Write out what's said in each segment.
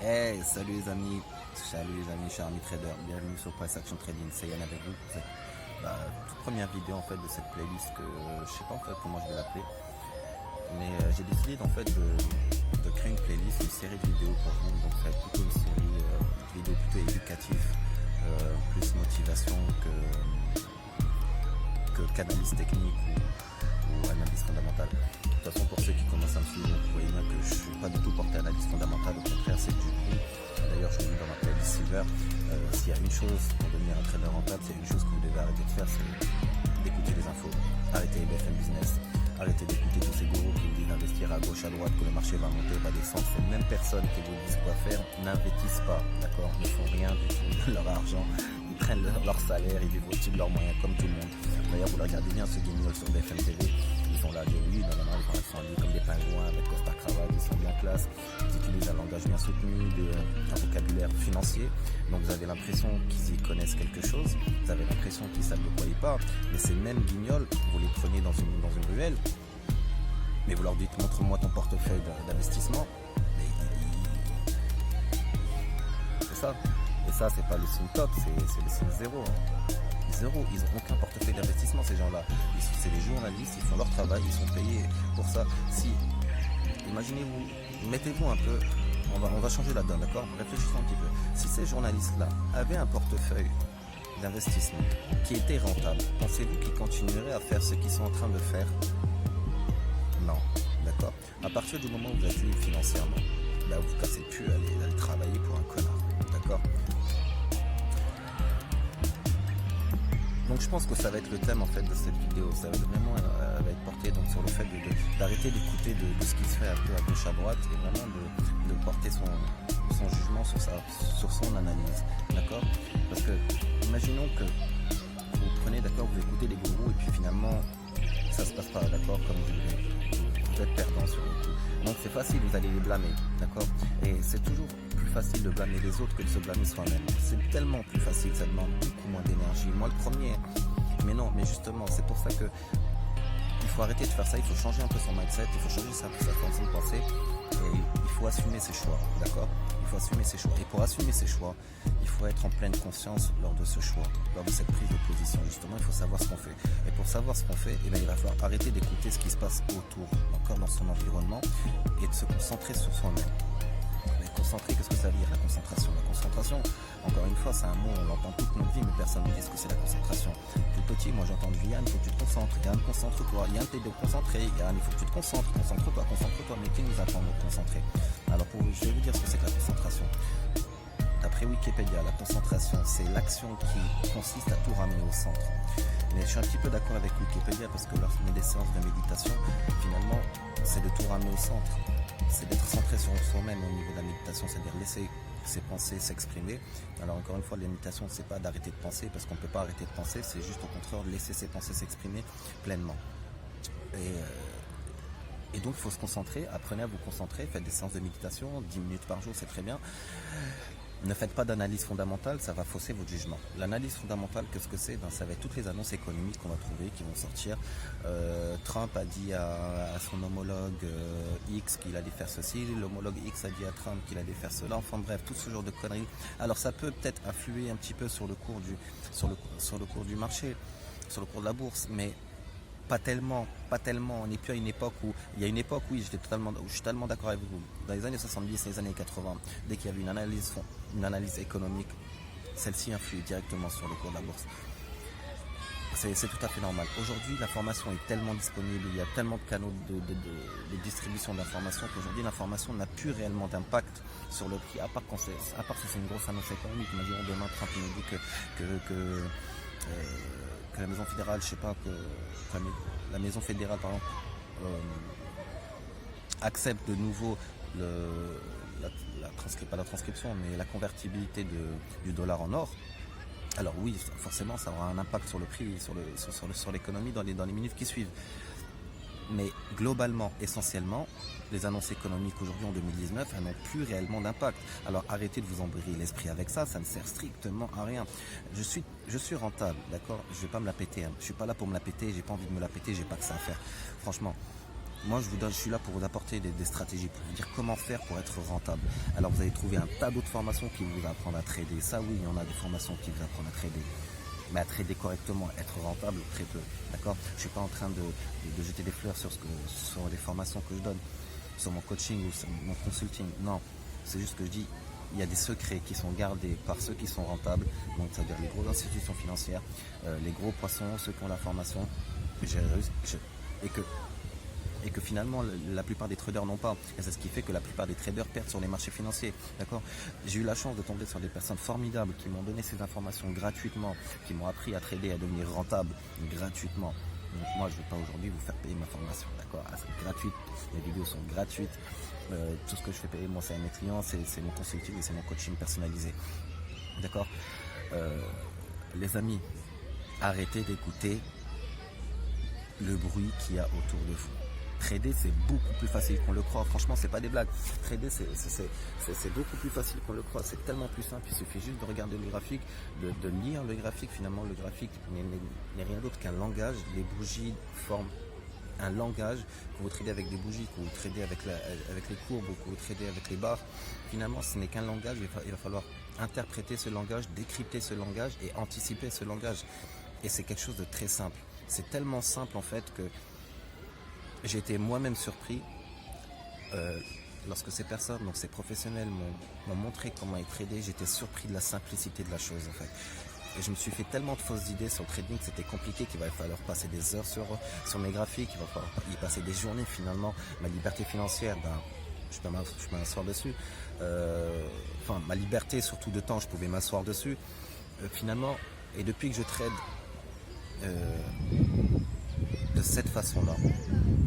Hey, salut les amis, chers amis traders, bienvenue sur Price Action Trading, c'est Yann avec vous pour cette toute première vidéo en fait de cette playlist que je sais pas en fait comment je vais l'appeler, mais j'ai décidé en fait de créer une playlist, une série de vidéos pour vous, donc ça va être plutôt une série de vidéos plutôt éducatives, plus motivation qu'analyse technique ou analyse fondamentale. De toute façon, pour ceux qui commencent à me suivre, vous voyez bien que je ne suis pas du tout porté analyse fondamentale, au contraire, c'est du bruit. D'ailleurs, je l'ai dit dans ma playlist Silver, s'il y a une chose pour devenir un trader rentable, s'il y a une chose que vous devez arrêter de faire, c'est d'écouter les infos. Arrêtez les BFM Business, arrêtez d'écouter tous ces gourous qui vous disent d'investir à gauche, à droite, que le marché va monter, va descendre. Ces mêmes personnes qui vous disent quoi faire n'investissent pas, d'accord? Ils ne font rien du tout de leur argent. Ils prennent leur salaire, ils vivent au-dessus de leurs moyens comme tout le monde. D'ailleurs, vous le regardez bien, ceux guignols sur BFM TV, ils sont là, oui, non, ils sont habillés comme des pingouins avec costard cravate, ils sont bien classe, ils utilisent un langage bien soutenu, un vocabulaire financier. Donc vous avez l'impression qu'ils y connaissent quelque chose, vous avez l'impression qu'ils savent de quoi ils parlent, mais ces mêmes guignols, vous les prenez dans une ruelle, mais vous leur dites montre-moi ton portefeuille d'investissement, mais c'est ça. Et ça, c'est pas le signe top, c'est le signe zéro. Zéro, ils n'ont aucun portefeuille d'investissement, ces gens-là. C'est des journalistes, ils font leur travail, ils sont payés pour ça. Si, imaginez-vous, mettez-vous un peu, on va changer la donne, d'accord? Réfléchissez un petit peu. Si ces journalistes-là avaient un portefeuille d'investissement qui était rentable, pensez-vous qu'ils continueraient à faire ce qu'ils sont en train de faire? Non, d'accord? À partir du moment où vous êtes libre financièrement, là vous ne cassez plus à aller travailler pour un connard, d'accord? Donc je pense que ça va être le thème en fait de cette vidéo, ça va vraiment être porté donc sur le fait d'arrêter d'écouter de ce qui se fait un peu à gauche à droite et vraiment de porter son jugement sur son analyse, d'accord? Parce que imaginons que vous prenez, d'accord, vous écoutez les gourous et puis finalement ça se passe pas, d'accord, comme vous êtes perdant sur le coup. Donc c'est facile, vous allez les blâmer, d'accord? Et c'est toujours plus facile de blâmer les autres que de se blâmer soi-même. C'est tellement plus facile, ça demande beaucoup moins d'énergie. Moi le premier, mais non, mais justement, c'est pour ça que il faut arrêter de faire ça, il faut changer un peu son mindset, il faut changer sa façon de penser et il faut assumer ses choix, d'accord? Il faut assumer ses choix. Et pour assumer ses choix, il faut être en pleine conscience lors de ce choix, lors de cette prise de position. Justement, il faut savoir ce qu'on fait. Et pour savoir ce qu'on fait, eh bien, il va falloir arrêter d'écouter ce qui se passe autour, encore dans son environnement, et de se concentrer sur soi-même. Mais concentrer, qu'est-ce que ça veut dire la concentration? La concentration, encore une fois, c'est un mot, on l'entend toute notre vie, mais personne ne dit ce que c'est la concentration. Tout petit, moi j'entends Yann, il faut que tu te concentres, Yann, concentre-toi, Yann, t'es de concentrer, Yann, il faut que tu te concentres, concentre-toi, mais qui nous apprend de te concentrer? Alors je vais vous dire ce que c'est que la concentration. D'après Wikipédia, la concentration, c'est l'action qui consiste à tout ramener au centre. Mais je suis un petit peu d'accord avec Wikipédia parce que lorsqu'on met des séances de méditation, finalement, c'est de tout ramener au centre. C'est d'être centré sur soi-même au niveau de la méditation, c'est-à-dire laisser ses pensées s'exprimer. Alors encore une fois, la méditation, c'est pas d'arrêter de penser parce qu'on ne peut pas arrêter de penser, c'est juste au contraire de laisser ses pensées s'exprimer pleinement. Et donc il faut se concentrer, apprenez à vous concentrer, faites des séances de méditation, 10 minutes par jour, c'est très bien. Ne faites pas d'analyse fondamentale, ça va fausser votre jugement. L'analyse fondamentale, qu'est-ce que c'est? Ça va être toutes les annonces économiques qu'on va trouver, qui vont sortir. Trump a dit à son homologue X qu'il allait faire ceci, l'homologue X a dit à Trump qu'il allait faire cela, enfin bref, tout ce genre de conneries. Alors ça peut peut-être influer un petit peu sur le cours du marché, sur le cours de la bourse, mais pas tellement. On n'est plus à une époque où... Il y a une époque, oui, je suis tellement d'accord avec vous. Dans les années 70, les années 80, dès qu'il y avait une analyse économique, celle-ci influe directement sur le cours de la bourse. C'est tout à fait normal. Aujourd'hui, l'information est tellement disponible, il y a tellement de canaux de distribution d'informations qu'aujourd'hui, l'information n'a plus réellement d'impact sur le prix, à part si c'est une grosse annonce économique. Imaginons demain, Trump nous dit que la maison fédérale, je sais pas, que la maison fédérale, par exemple, accepte de nouveau pas la transcription, mais la convertibilité du dollar en or. Alors oui, forcément, ça aura un impact sur le prix, sur l'économie dans les minutes qui suivent. Mais globalement, essentiellement, les annonces économiques aujourd'hui en 2019, elles n'ont plus réellement d'impact. Alors arrêtez de vous embrouiller l'esprit avec ça, ça ne sert strictement à rien. Je suis rentable, d'accord? Je vais pas me la péter, hein. Je suis pas là pour me la péter, j'ai pas envie de me la péter, j'ai pas que ça à faire. Franchement, moi je suis là pour vous apporter des stratégies, pour vous dire comment faire pour être rentable. Alors vous allez trouver un tas d'autres formations qui vous apprennent à trader. Ça oui, il y en a des formations qui vous apprennent à trader. Mais à trader correctement, être rentable, très peu. D'accord? Je ne suis pas en train de jeter des fleurs sur les formations que je donne, sur mon coaching ou sur mon consulting. Non, c'est juste que je dis, il y a des secrets qui sont gardés par ceux qui sont rentables, donc c'est-à-dire les grosses institutions financières, les gros poissons, ceux qui ont la formation, et que finalement la plupart des traders n'ont pas. Et c'est ce qui fait que la plupart des traders perdent sur les marchés financiers. D'accord? J'ai eu la chance de tomber sur des personnes formidables qui m'ont donné ces informations gratuitement, qui m'ont appris à trader, à devenir rentable gratuitement. Donc moi je ne vais pas aujourd'hui vous faire payer ma formation, d'accord? C'est gratuit, les vidéos sont gratuites. Tout ce que je fais payer moi c'est à mes clients, c'est mon consulting et c'est mon coaching personnalisé. D'accord? Les amis, arrêtez d'écouter le bruit qu'il y a autour de vous. Trader c'est beaucoup plus facile qu'on le croit, franchement c'est pas des blagues. Trader c'est beaucoup plus facile qu'on le croit, c'est tellement plus simple, il suffit juste de regarder le graphique, de lire le graphique. Finalement le graphique n'est rien d'autre qu'un langage. Les bougies forment un langage. Que vous tradez avec des bougies, que vous tradez avec les courbes, ou que vous tradez avec les barres, finalement ce n'est qu'un langage. Il va falloir interpréter ce langage, décrypter ce langage et anticiper ce langage. Et c'est quelque chose de très simple. C'est tellement simple en fait que j'ai été moi-même surpris lorsque ces personnes, donc ces professionnels m'ont montré comment ils tradaient. J'étais surpris de la simplicité de la chose en fait. Et je me suis fait tellement de fausses idées sur le trading que c'était compliqué, qu'il va falloir passer des heures sur mes graphiques, il va falloir y passer des journées finalement. Ma liberté financière, je peux m'asseoir dessus. Enfin, ma liberté surtout de temps, je pouvais m'asseoir dessus. Finalement, et depuis que je trade de cette façon-là,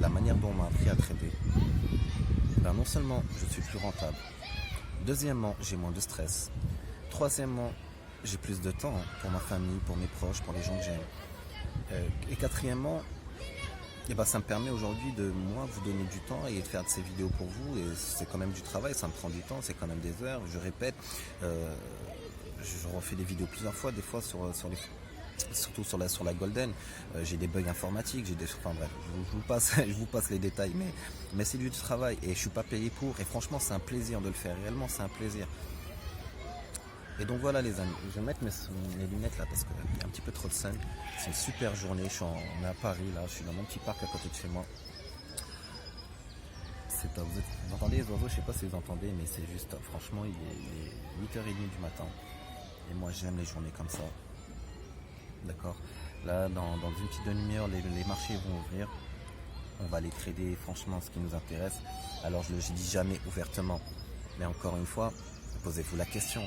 la manière dont on m'a appris à trader, non seulement je suis plus rentable, deuxièmement j'ai moins de stress, troisièmement j'ai plus de temps pour ma famille, pour mes proches, pour les gens que j'aime, et quatrièmement ça me permet aujourd'hui de moi vous donner du temps et de faire de ces vidéos pour vous. Et c'est quand même du travail, ça me prend du temps, c'est quand même des heures, je répète, je refais des vidéos plusieurs fois, des fois surtout sur la Golden, j'ai des bugs informatiques, enfin bref, je vous passe les détails, mais c'est du travail et je suis pas payé pour, et franchement c'est un plaisir de le faire, réellement c'est un plaisir. Et donc voilà les amis, je vais mettre mes lunettes là parce qu'il y a un petit peu trop de sun. C'est une super journée, on est à Paris là, je suis dans mon petit parc à côté de chez moi. C'est top, vous entendez les oiseaux, je sais pas si vous entendez, mais c'est juste top. Franchement il est 8h30 du matin et moi j'aime les journées comme ça. D'accord. Là, dans une petite demi-heure, les marchés vont ouvrir. On va aller trader, franchement, ce qui nous intéresse. Alors, je ne le dis jamais ouvertement. Mais encore une fois, posez-vous la question.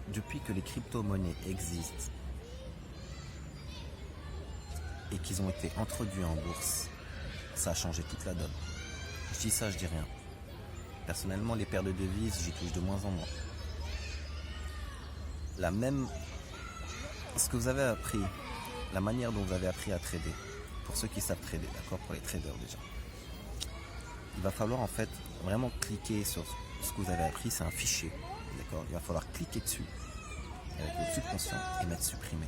Depuis que les crypto-monnaies existent et qu'ils ont été introduits en bourse, ça a changé toute la donne. Je dis ça, je dis rien. Personnellement, les paires de devises, j'y touche de moins en moins. Ce que vous avez appris, la manière dont vous avez appris à trader, pour ceux qui savent trader, d'accord, pour les traders déjà, il va falloir en fait vraiment cliquer sur ce que vous avez appris, c'est un fichier, d'accord, il va falloir cliquer dessus avec votre subconscient et mettre supprimer.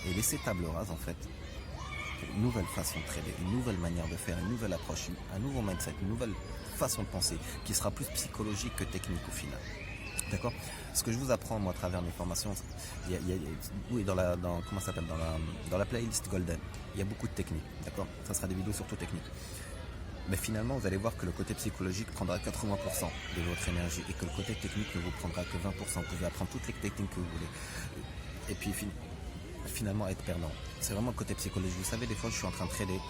Et laisser table rase en fait, une nouvelle façon de trader, une nouvelle manière de faire, une nouvelle approche, un nouveau mindset, une nouvelle façon de penser qui sera plus psychologique que technique au final. D'accord. Ce que je vous apprends moi à travers mes formations, dans la playlist Golden, il y a beaucoup de techniques, d'accord. Ça sera des vidéos surtout techniques. Mais finalement, vous allez voir que le côté psychologique prendra 80% de votre énergie et que le côté technique ne vous prendra que 20%. Vous pouvez apprendre toutes les techniques que vous voulez. Et puis finalement être perdant. C'est vraiment le côté psychologique. Vous savez, des fois, je suis en train de trader.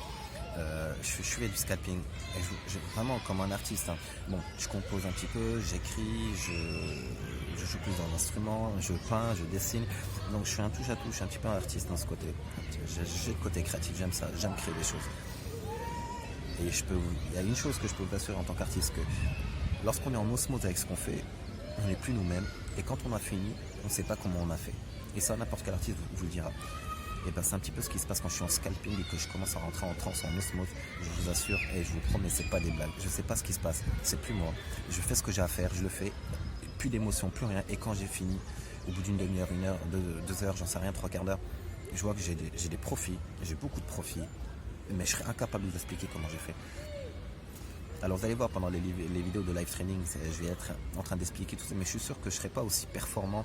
Je fais du scalping vraiment comme un artiste, hein. Bon, je compose un petit peu, j'écris, je joue plus dans l'instrument, je peins, je dessine, donc je suis un touche à touche, un petit peu un artiste dans ce côté. J'ai le côté créatif, j'aime ça, j'aime créer des choses. Et il y a une chose que je peux vous assurer en tant qu'artiste, que lorsqu'on est en osmose avec ce qu'on fait, on n'est plus nous-mêmes, et quand on a fini, on ne sait pas comment on a fait. Et ça, n'importe quel artiste vous le dira. Et c'est un petit peu ce qui se passe quand je suis en scalping et que je commence à rentrer en transe, en osmose. Je vous assure et je vous promets, c'est pas des blagues. Je sais pas ce qui se passe, c'est plus moi. Je fais ce que j'ai à faire, je le fais. Plus d'émotion, plus rien. Et quand j'ai fini, au bout d'une demi-heure, 1 heure, 2 heures, j'en sais rien, 3 quarts d'heure, je vois que j'ai des profits, j'ai beaucoup de profits. mais je serais incapable d'expliquer comment j'ai fait. Alors vous allez voir pendant les vidéos de live training, je vais être en train d'expliquer tout ça, mais je suis sûr que je ne serai pas aussi performant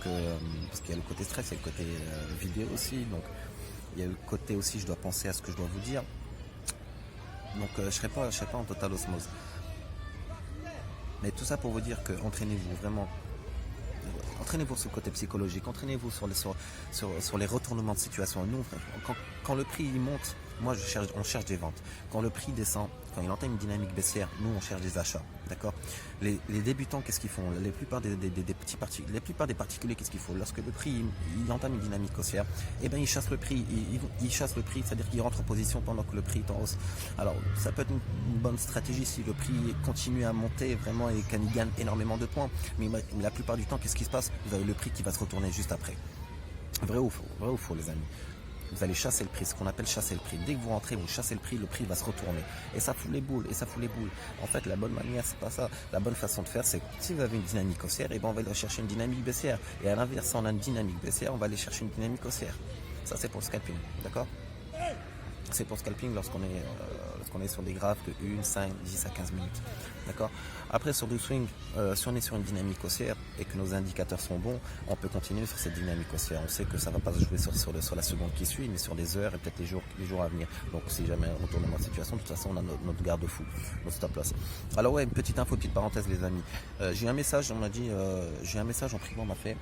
que, parce qu'il y a le côté stress, il y a le côté vidéo aussi, donc il y a le côté aussi je dois penser à ce que je dois vous dire. Donc je ne serai pas en totale osmose. Mais tout ça pour vous dire que entraînez-vous vraiment. Entraînez-vous sur le côté psychologique, entraînez-vous sur les retournements de situation. Nous, quand le prix il monte, on cherche des ventes. Quand le prix descend, quand il entame une dynamique baissière, nous on cherche des achats. D'accord. Les débutants, qu'est-ce qu'ils font? La plupart des particuliers, qu'est-ce qu'ils font? Lorsque le prix il entame une dynamique haussière, eh ben ils chassent le prix. Ils chassent le prix, c'est-à-dire qu'ils rentrent en position pendant que le prix est en hausse. Alors ça peut être une bonne stratégie si le prix continue à monter vraiment et qu'il gagne énormément de points. Mais la plupart du temps, qu'est-ce qui se passe? Vous avez le prix qui va se retourner juste après. Vrai ou faux les amis? Vous allez chasser le prix, ce qu'on appelle chasser le prix. Dès que vous rentrez, vous chassez le prix va se retourner. Et ça fout les boules, En fait, la bonne manière, c'est pas ça. La bonne façon de faire, c'est que si vous avez une dynamique haussière, et ben on va aller chercher une dynamique baissière. Et à l'inverse, si on a une dynamique baissière, on va aller chercher une dynamique haussière. Ça, c'est pour le scalping, d'accord? C'est pour scalping lorsqu'on est sur des graphes de 1, 5, 10 à 15 minutes. D'accord. Après sur du swing, si on est sur une dynamique haussière et que nos indicateurs sont bons, on peut continuer sur cette dynamique haussière. On sait que ça ne va pas se jouer sur la seconde qui suit, mais sur des heures et peut-être les jours à venir. Donc si jamais un retournement de situation, de toute façon on a notre garde-fou, notre stop loss. Alors ouais, une petite parenthèse les amis. J'ai un message, on m'a dit, j'ai un message en privé, on m'a fait.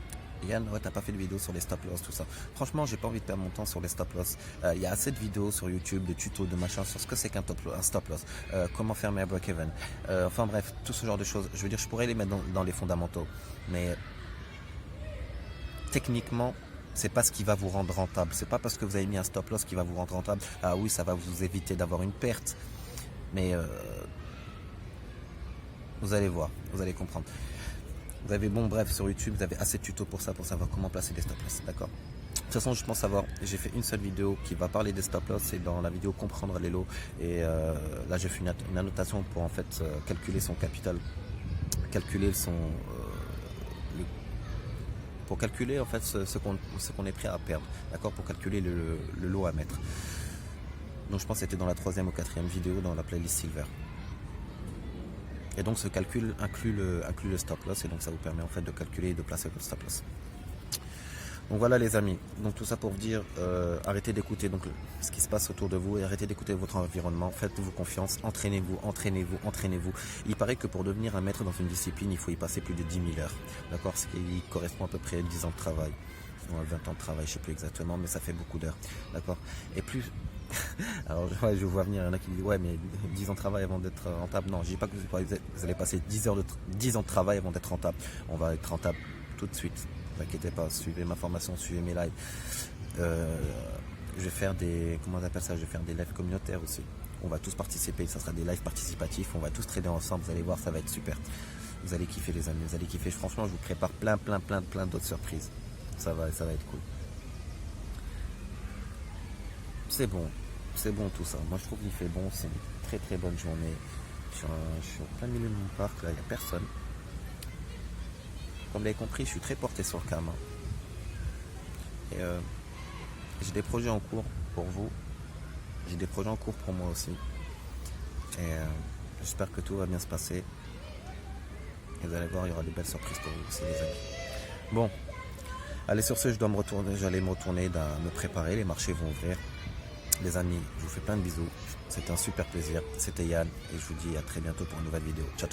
Yann, ouais, t'as pas fait de vidéo sur les stop loss, tout ça. Franchement, j'ai pas envie de perdre mon temps sur les stop loss. Il y a assez de vidéos sur YouTube, de tutos, de machin sur ce que c'est qu'un stop loss, comment fermer un break-even. Enfin bref, tout ce genre de choses. Je veux dire, je pourrais les mettre dans les fondamentaux, mais techniquement, c'est pas ce qui va vous rendre rentable. C'est pas parce que vous avez mis un stop loss qui va vous rendre rentable. Ah oui, ça va vous éviter d'avoir une perte, mais vous allez voir, vous allez comprendre. Vous avez bref sur YouTube, vous avez assez de tutos pour ça, pour savoir comment placer des stop loss, d'accord. De toute façon, je pense savoir, j'ai fait une seule vidéo qui va parler des stop loss, c'est dans la vidéo comprendre les lots. Et là, j'ai fait une annotation pour en fait calculer son capital, pour calculer en fait ce qu'on est prêt à perdre, d'accord, pour calculer le lot à mettre. Donc je pense que c'était dans la 3e ou 4e vidéo dans la playlist Silver. Et donc ce calcul inclut le stop loss, et donc ça vous permet en fait de calculer et de placer votre stop loss. Donc voilà les amis, donc tout ça pour vous dire, arrêtez d'écouter donc ce qui se passe autour de vous et arrêtez d'écouter votre environnement, faites-vous confiance, entraînez-vous. Il paraît que pour devenir un maître dans une discipline, il faut y passer plus de 10 000 heures, d'accord, ce qui correspond à peu près à 10 ans de travail, 20 ans de travail, je ne sais plus exactement, mais ça fait beaucoup d'heures, d'accord. Et plus... Alors ouais, je vois venir, il y en a qui disent ouais mais 10 ans de travail avant d'être rentable. Non, je dis pas que vous allez passer 10 ans de travail avant d'être rentable. On va être rentable tout de suite, ne vous inquiétez pas, suivez ma formation, suivez mes lives. Je vais faire des, comment on appelle ça, je vais faire des lives communautaires aussi. On va tous participer, ça sera des lives participatifs, on va tous trader ensemble, vous allez voir, ça va être super. Vous allez kiffer les amis, vous allez kiffer. Franchement, je vous prépare plein d'autres surprises. Ça va être cool. C'est bon tout ça. Moi je trouve qu'il fait bon, c'est une très bonne journée. Je suis au plein milieu de mon parc, là il n'y a personne. Comme vous l'avez compris, je suis très porté sur le karma. Et j'ai des projets en cours pour vous. J'ai des projets en cours pour moi aussi. Et j'espère que tout va bien se passer. Et vous allez voir, il y aura de belles surprises pour vous aussi les amis. Bon, allez sur ce, j'allais me retourner, me préparer, les marchés vont ouvrir. Les amis, je vous fais plein de bisous. C'était un super plaisir. C'était Yann et je vous dis à très bientôt pour une nouvelle vidéo. Ciao.